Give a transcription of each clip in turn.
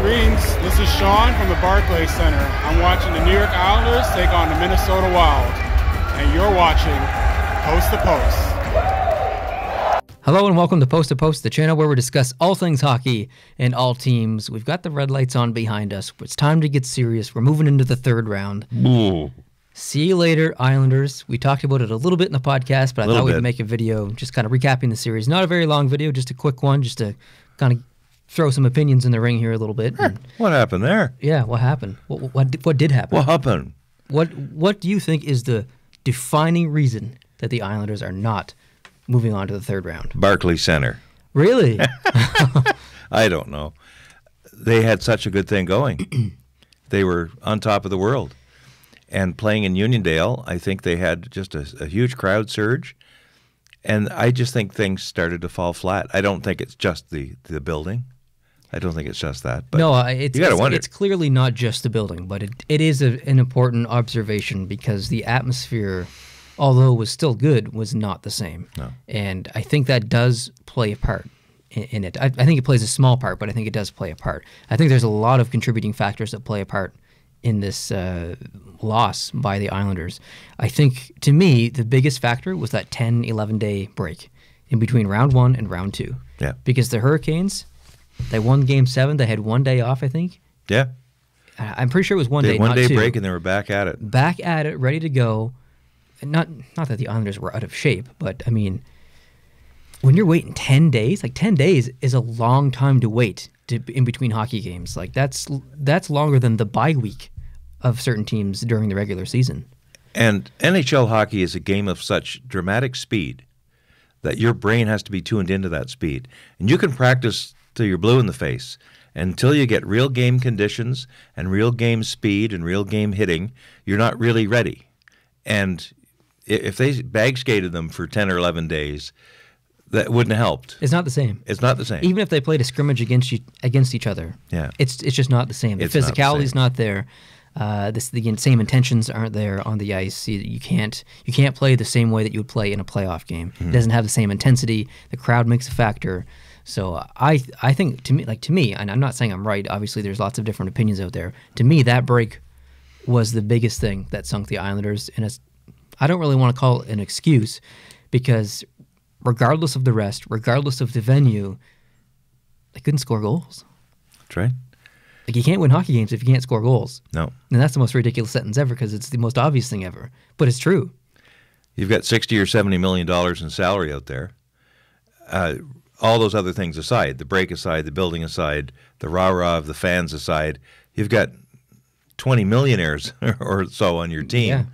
Greetings, this is Sean from the Barclays Center. I'm watching the New York Islanders take on the Minnesota Wild, and you're watching Post to Post. Hello and welcome to Post, the channel where we discuss all things hockey and all teams. We've got the red lights on behind us. It's time to get serious. We're moving into the third round. Ooh. See you later, Islanders. We talked about it a little bit in the podcast, but I thought we'd make a video just kind of recapping the series. Not a very long video, just a quick one, just to kind of throw some opinions in the ring here a little bit. What happened there? Yeah, what happened? What did happen? What happened? What do you think is the defining reason that the Islanders are not moving on to the third round? Barclays Center. Really? I don't know. They had such a good thing going. They were on top of the world. And playing in Uniondale, I think they had just a huge crowd surge. And I just think things started to fall flat. I don't think it's just the building. I don't think it's just that. But no, it's clearly not just the building, but it is an important observation because the atmosphere, although it was still good, was not the same. No. And I think that does play a part in it. I think it plays a small part, but I think it does play a part. I think there's a lot of contributing factors that play a part in this loss by the Islanders. I think, to me, the biggest factor was that 10, 11-day break in between round one and round two. Yeah. Because the Hurricanes, they won Game 7. They had 1 day off, I think. Yeah. I'm pretty sure it was one they day, had not 1 day two. break, and they were back at it. Back at it, ready to go. Not that the Islanders were out of shape, but, I mean, when you're waiting 10 days, like 10 days is a long time to wait in between hockey games. Like that's longer than the bye week of certain teams during the regular season. And NHL hockey is a game of such dramatic speed that your brain has to be tuned into that speed. And you can practice till you're blue in the face. Until you get real game conditions and real game speed and real game hitting, you're not really ready. And if they bag skated them for 10 or 11 days, that wouldn't have helped. It's not the same. It's not the same. Even if they played a scrimmage against each other, yeah, it's just not the same. The physicality's not there. The same intentions aren't there on the ice. You can't play the same way that you would play in a playoff game. It doesn't have the same intensity. The crowd makes a factor. So I think to me, and I'm not saying I'm right. Obviously, there's lots of different opinions out there. To me, that break was the biggest thing that sunk the Islanders. And I don't really want to call it an excuse because regardless of the rest, regardless of the venue, they couldn't score goals. That's right. Like, you can't win hockey games if you can't score goals. No. And that's the most ridiculous sentence ever because it's the most obvious thing ever. But it's true. You've got $60 or $70 million in salary out there. All those other things aside, the break aside, the building aside, the rah-rah of the fans aside, you've got 20 millionaires or so on your team. Yeah.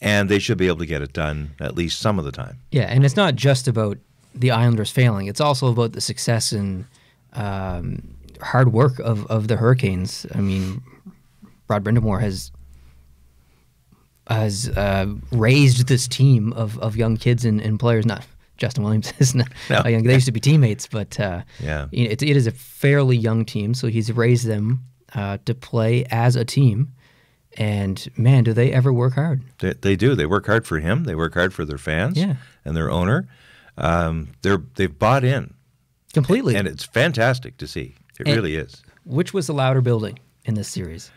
And they should be able to get it done at least some of the time. Yeah, and it's not just about the Islanders failing. It's also about the success and hard work of the Hurricanes. I mean, Rod Brindamore has raised this team of young kids and players. Not Justin Williams is not young. They used to be teammates, but yeah, it is a fairly young team. So he's raised them to play as a team. And, man, do they ever work hard. They do. They work hard for him. They work hard for their fans and their owner. They've bought in. Completely. And it's fantastic to see. It really is. Which was the louder building in this series?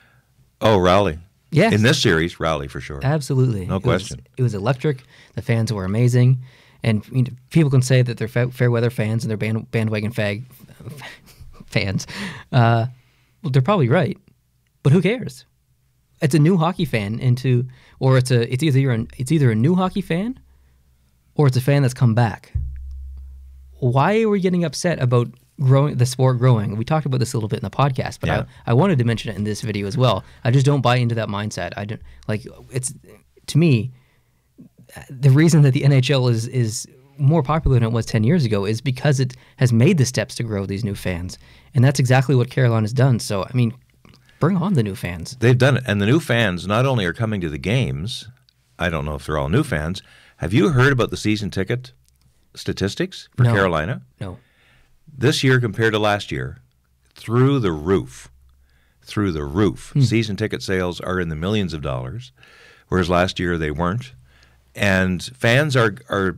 Oh, Rowley. Yes. In this series, Rowley for sure. Absolutely. No question. It was electric. The fans were amazing. And people can say that they're fair weather fans and they're bandwagon fans. Well, they're probably right. But who cares? It's a new hockey fan it's either a new hockey fan or it's a fan that's come back. Why are we getting upset about the sport growing? We talked about this a little bit in the podcast, but I wanted to mention it in this video as well. I just don't buy into that mindset. I don't like it's to me the reason that the NHL is more popular than it was 10 years ago is because it has made the steps to grow these new fans, and that's exactly what Carolina's done. So I mean, bring on the new fans. They've done it. And the new fans not only are coming to the games, I don't know if they're all new fans. Have you heard about the season ticket statistics for Carolina? No. This year compared to last year, through the roof. Season ticket sales are in the millions of dollars, whereas last year they weren't. And fans are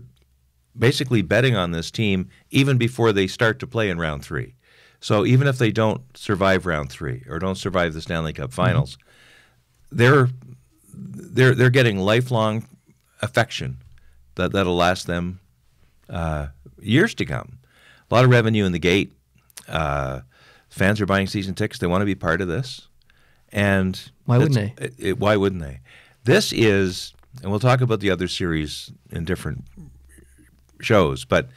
basically betting on this team even before they start to play in round 3. So even if they don't survive round 3 or don't survive the Stanley Cup Finals, they're getting lifelong affection that'll last them years to come. A lot of revenue in the gate. Fans are buying season tickets. They want to be part of this. And why wouldn't they? Why wouldn't they? This is, and we'll talk about the other series in different shows, but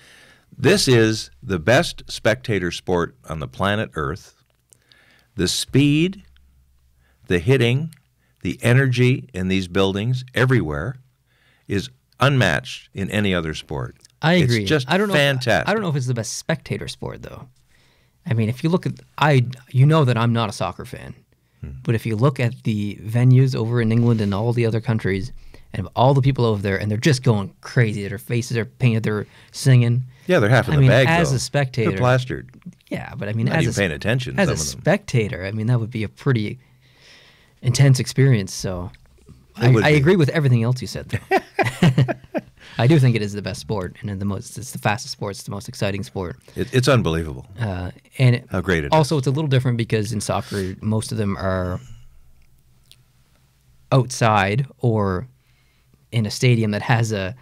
this is the best spectator sport on the planet Earth. The speed, the hitting, the energy in these buildings everywhere is unmatched in any other sport. I agree. It's just fantastic. I don't know if it's the best spectator sport, though. I mean, if you look at, you know that I'm not a soccer fan, but if you look at the venues over in England and all the other countries, and all the people over there, and they're just going crazy. Their faces are painted. They're singing. Yeah, they're half in the bag, as though. a spectator, they're plastered. Yeah, but I mean, not even paying attention. As a spectator, I mean, that would be a pretty intense experience. So, I agree with everything else you said, though. I do think it is the best sport, and it's the fastest sport. It's the most exciting sport. It's unbelievable. And how great it is. Also, it's a little different because in soccer, most of them are outside or in a stadium that has a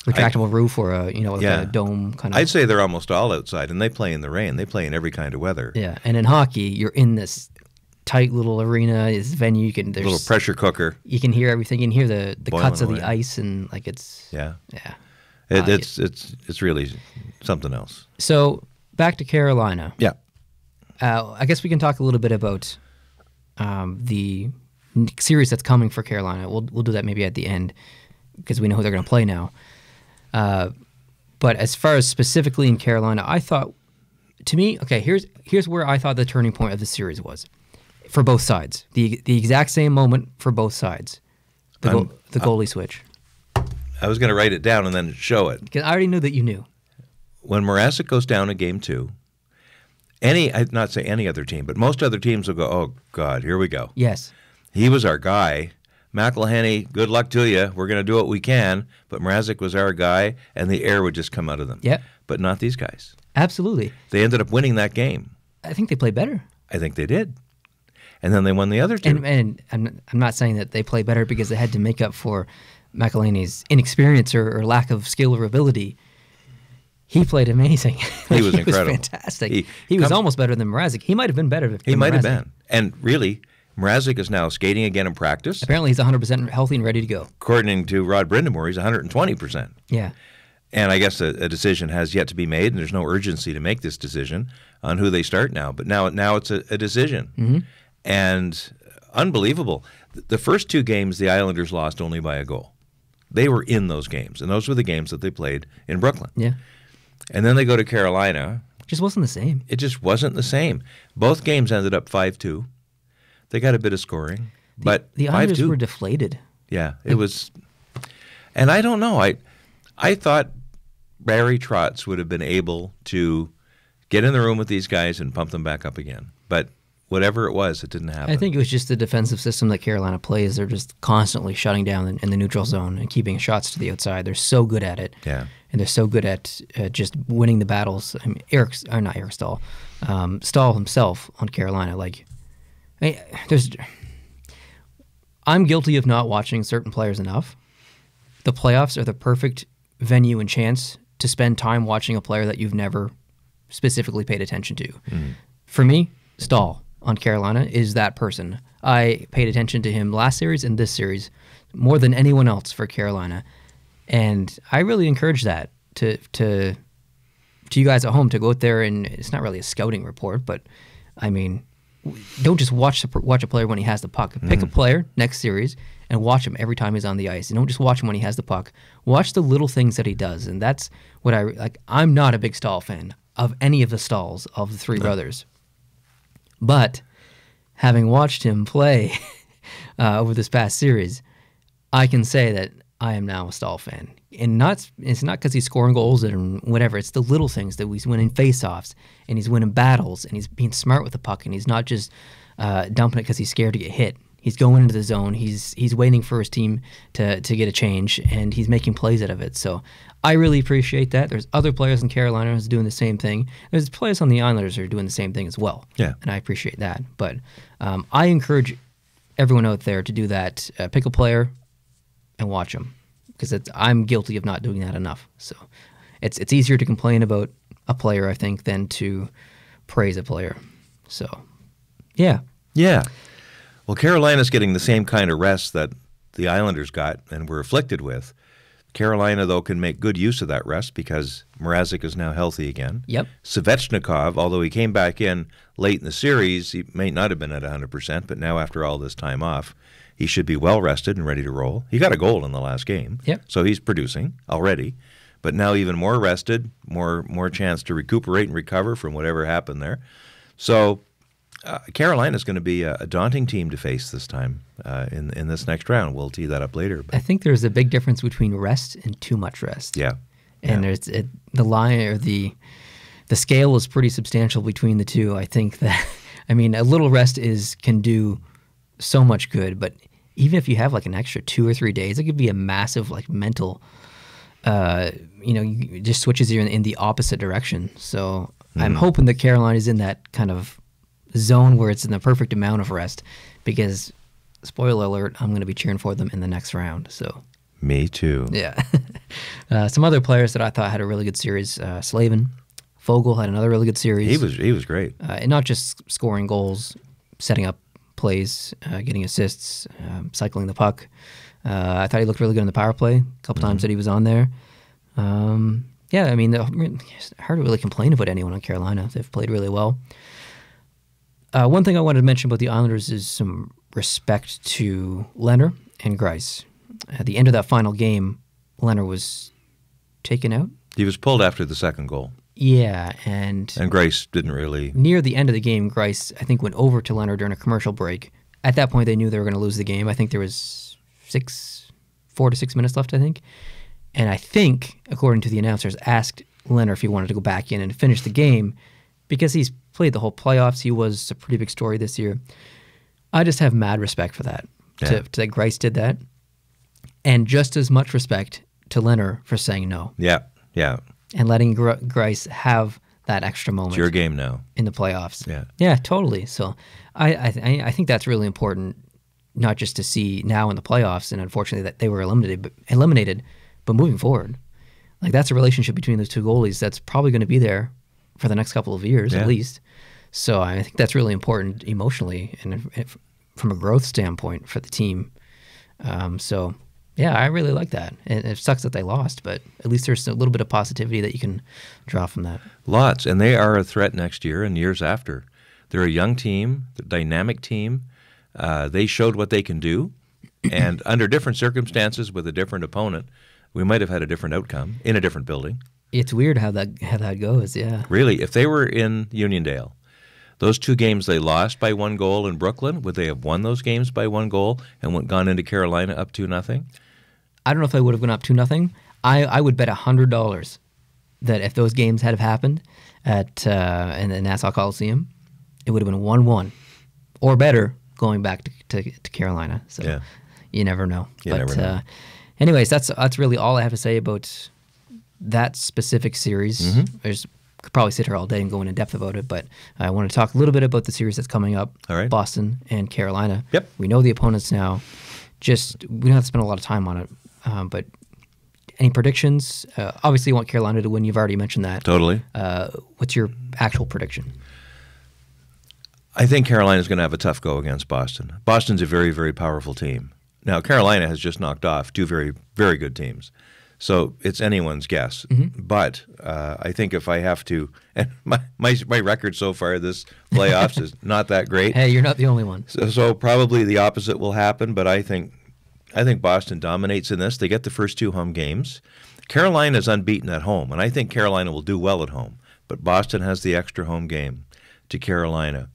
retractable roof or a dome kind of. I'd say they're almost all outside, and they play in the rain. They play in every kind of weather. Yeah, and in hockey, you're in this tight little arena, this venue. There's a little pressure cooker. You can hear everything. You can hear the cuts of the ice, and like it's it's really something else. So back to Carolina. Yeah, I guess we can talk a little bit about the series that's coming for Carolina. We'll do that maybe at the end because we know who they're going to play now. But as far as specifically in Carolina, I thought, to me, okay, here's where I thought the turning point of the series was for both sides. The exact same moment for both sides. The goalie switch. I was going to write it down and then show it. Because I already knew that you knew. When Mrazek goes down in Game 2, I'd not say any other team, but most other teams will go, oh, God, here we go. Yes. He was our guy. McElhenney, good luck to you. We're going to do what we can. But Mrazek was our guy, and the air would just come out of them. Yeah. But not these guys. Absolutely. They ended up winning that game. I think they played better. I think they did. And then they won the other two. And I'm not saying that they play better because they had to make up for McElhenney's inexperience or lack of skill or ability. He played amazing. He was incredible. He was fantastic. He was almost better than Mrazek. He might have been better than He might Mrazek. have been. And really, Mrazek is now skating again in practice. Apparently he's 100% healthy and ready to go. According to Rod Brindamore, he's 120%. Yeah. And I guess a decision has yet to be made, and there's no urgency to make this decision on who they start now. But now it's a decision. Mm-hmm. And unbelievable. The first two games, the Islanders lost only by a goal. They were in those games, and those were the games that they played in Brooklyn. Yeah. And then they go to Carolina. It just wasn't the same. It just wasn't the same. Both games ended up 5-2. They got a bit of scoring, but the Islanders were deflated. Yeah, it was. And I don't know. I thought Barry Trotz would have been able to get in the room with these guys and pump them back up again. But whatever it was, it didn't happen. I think it was just the defensive system that Carolina plays. They're just constantly shutting down in the neutral zone and keeping shots to the outside. They're so good at it. Yeah. And they're so good at just winning the battles. I mean, not Eric Stahl. Stahl himself on Carolina. I'm guilty of not watching certain players enough. The playoffs are the perfect venue and chance to spend time watching a player that you've never specifically paid attention to. Mm. For me, Stahl on Carolina is that person. I paid attention to him last series and this series more than anyone else for Carolina. And I really encourage that to you guys at home to go out there, and it's not really a scouting report, but I mean, don't just watch a player when he has the puck. Pick a player next series and watch him every time he's on the ice. And don't just watch him when he has the puck. Watch the little things that he does, and that's what I like. I'm not a big Stahl fan of any of the Stahls of the three brothers, but having watched him play over this past series, I can say that I am now a Stahl fan. And it's not because he's scoring goals and whatever. It's the little things that he's winning faceoffs and he's winning battles and he's being smart with the puck and he's not just dumping it because he's scared to get hit. He's going into the zone. He's waiting for his team to get a change, and he's making plays out of it. So I really appreciate that. There's other players in Carolina who's doing the same thing. There's players on the Islanders who are doing the same thing as well. Yeah. And I appreciate that. But I encourage everyone out there to do that. Pick a player and watch them, because I'm guilty of not doing that enough. So it's easier to complain about a player, I think, than to praise a player. So, yeah. Yeah. Well, Carolina's getting the same kind of rest that the Islanders got and were afflicted with. Carolina, though, can make good use of that rest because Mrazek is now healthy again. Yep. Svechnikov, although he came back in late in the series, he may not have been at 100%, but now after all this time off, he should be well rested and ready to roll. He got a goal in the last game, yep. So he's producing already. But now even more rested, more chance to recuperate and recover from whatever happened there. So Carolina's going to be a daunting team to face this time in this next round. We'll tee that up later. But I think there's a big difference between rest and too much rest. Yeah. And there's the line, or the scale is pretty substantial between the two. I think that, I mean, a little rest can do so much good, but even if you have like an extra 2 or 3 days, it could be a massive like mental, it just switches you in the opposite direction. So I'm hoping that Carolina is in that kind of zone where it's in the perfect amount of rest, because spoiler alert, I'm going to be cheering for them in the next round. So me too. Yeah. Some other players that I thought had a really good series. Slavin, Fogel had another really good series. He was great. And not just scoring goals, setting up plays, getting assists, cycling the puck. I thought he looked really good in the power play. A couple times that he was on there. Yeah, I mean, it's hard to really complain about anyone on Carolina. They've played really well. One thing I wanted to mention about the Islanders is some respect to Leonard and Greiss. At the end of that final game, Leonard was taken out. He was pulled after the second goal. Yeah, and Greiss didn't really. Near the end of the game, Greiss, I think, went over to Leonard during a commercial break. At that point, they knew they were going to lose the game. I think there was 4 to 6 minutes left, I think. And I think, according to the announcers, asked Leonard if he wanted to go back in and finish the game, because he's played the whole playoffs. He was a pretty big story this year. I just have mad respect for that, that Greiss did that. And just as much respect to Leonard for saying no. Yeah, yeah. And letting Greiss have that extra moment. It's your game now. In the playoffs. Yeah. Yeah, totally. So I think that's really important, not just to see now in the playoffs, and unfortunately that they were eliminated, but moving forward. Like, that's a relationship between those two goalies that's probably going to be there for the next couple of years at least. So I think that's really important emotionally and from a growth standpoint for the team. So, yeah, I really like that. And it sucks that they lost, but at least there's a little bit of positivity that you can draw from that. Lots, and they are a threat next year and years after. They're a young team, a dynamic team. They showed what they can do, and under different circumstances with a different opponent, we might have had a different outcome in a different building. It's weird how that goes, yeah. Really, if they were in Uniondale, those 2 games they lost by 1 goal in Brooklyn, would they have won those games by 1 goal and gone into Carolina up 2-0? I don't know if they would have gone up 2-0. I would bet $100 that if those games had happened at in the Nassau Coliseum, it would have been 1-1 or better going back to Carolina. So you never know. You never know. Anyways, that's really all I have to say about that specific series. Could probably sit here all day and go into depth about it, but I want to talk a little bit about the series that's coming up. All right. Boston and Carolina. Yep. We know the opponents now. We don't have to spend a lot of time on it, but any predictions? Obviously, you want Carolina to win. You've already mentioned that. Totally. What's your actual prediction? I think Carolina's going to have a tough go against Boston. Boston's a very, very powerful team. Now, Carolina has just knocked off 2 very, very good teams. So it's anyone's guess. But I think if I have to, and my record so far this playoffs is not that great. Hey, you're not the only one. So probably the opposite will happen. But I think Boston dominates in this. They get the first 2 home games. Carolina is unbeaten at home, and I think Carolina will do well at home. But Boston has the extra home game to Carolina.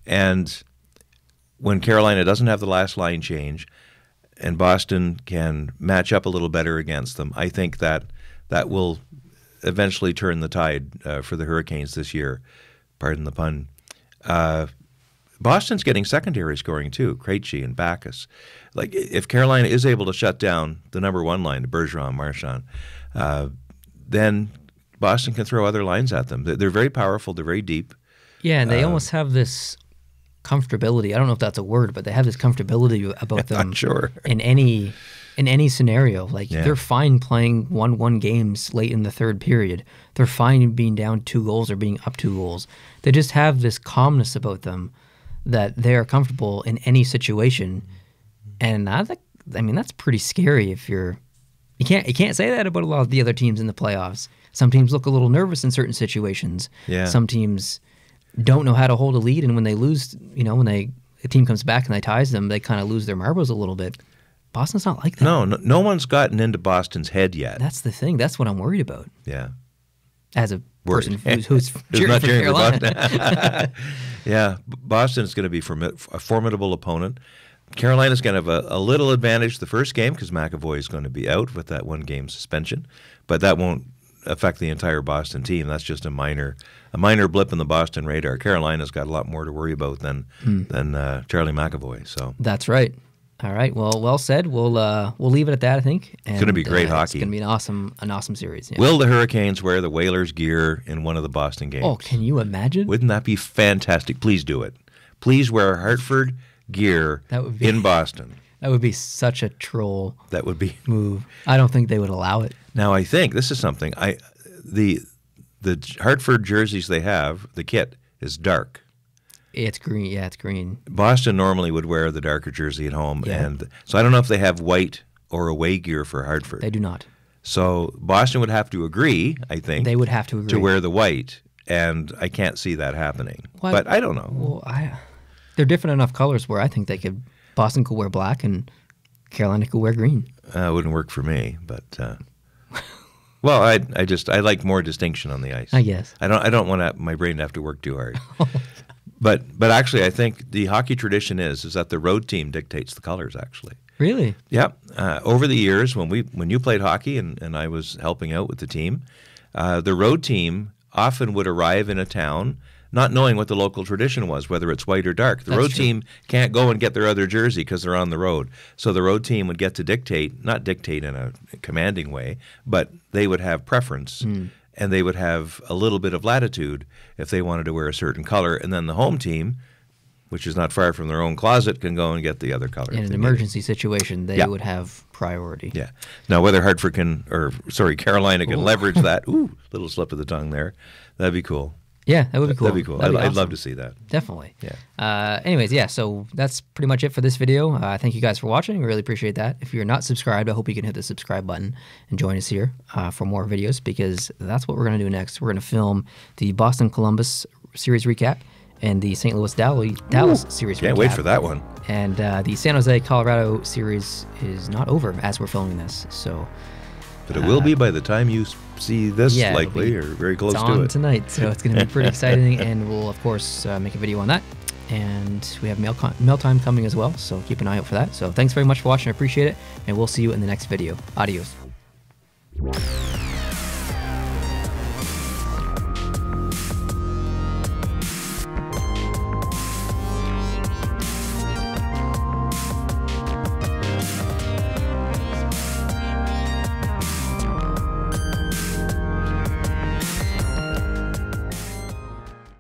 And when Carolina doesn't have the last line change, and Boston can match up a little better against them, I think that will eventually turn the tide for the Hurricanes this year. Pardon the pun. Boston's getting secondary scoring too, Krejci and Backus. Like if Carolina is able to shut down the number one line, Bergeron, Marchand, then Boston can throw other lines at them. They're very powerful. They're very deep. Yeah, and they almost have this comfortability. I don't know if that's a word, but they have this comfortability about them. Sure. In any scenario. Like they're fine playing 1-1 games late in the third period. They're fine being down 2 goals or being up 2 goals. They just have this calmness about them that they are comfortable in any situation. And that's pretty scary if you can't say that about a lot of the other teams in the playoffs. Some teams look a little nervous in certain situations. Yeah. Some teams don't know how to hold a lead, and when they lose, when a team comes back and they ties them, they kind of lose their marbles a little bit. Boston's not like that. No one's gotten into Boston's head yet. That's the thing. That's what I'm worried about. Yeah. As a person who's cheering for Carolina. Yeah, Boston's going to be a formidable opponent. Carolina's going to have a little advantage the first game because McAvoy is going to be out with that 1-game suspension, but that won't affect the entire Boston team. That's just a minor blip in the Boston radar. Carolina's got a lot more to worry about than Charlie McAvoy. So that's right. All right. Well said. We'll leave it at that, I think. And, it's going to be great hockey. It's going to be an awesome series. Yeah. Will the Hurricanes wear the Whalers gear in one of the Boston games? Oh, can you imagine? Wouldn't that be fantastic? Please do it. Please wear Hartford gear in Boston. That would be such a troll. That would be move. I don't think they would allow it. Now I think this is something. The Hartford jerseys they have, the kit is dark. It's green. Yeah, it's green. Boston normally would wear the darker jersey at home, and so I don't know if they have white or away gear for Hartford. They do not. So Boston would have to agree, I think. They would have to agree to wear the white, and I can't see that happening. Well, but I don't know. Well, they're different enough colors where I think Boston could wear black and Carolina could wear green. It wouldn't work for me, but well, I like more distinction on the ice. I guess. I don't want my brain to have to work too hard. But actually, I think the hockey tradition is that the road team dictates the colors. Actually, really? Yeah. Over the years, when you played hockey and I was helping out with the team, the road team often would arrive in a town not knowing what the local tradition was, whether it's white or dark. The road team can't go and get their other jersey because they're on the road. So the road team would get to not dictate in a commanding way, but they would have preference. And they would have a little bit of latitude if they wanted to wear a certain color. And then the home team, which is not far from their own closet, can go and get the other color. In an emergency situation, they would have priority. Yeah. Now, whether Carolina can leverage that, little slip of the tongue there, that'd be cool. Yeah, that would be cool. That'd be cool. I'd love to see that. Definitely. Yeah. Anyways, so that's pretty much it for this video. Thank you guys for watching. We really appreciate that. If you're not subscribed, I hope you can hit the subscribe button and join us here for more videos, because that's what we're going to do next. We're going to film the Boston-Columbus series recap and the St. Louis-Dallas series recap. Can't wait for that one. And the San Jose-Colorado series is not over as we're filming this, so... But it will be by the time you see this, likely, or very close to it. It's on tonight, so it's going to be pretty exciting, and we'll, of course, make a video on that. And we have mail time coming as well, so keep an eye out for that. So thanks very much for watching. I appreciate it, and we'll see you in the next video. Adios.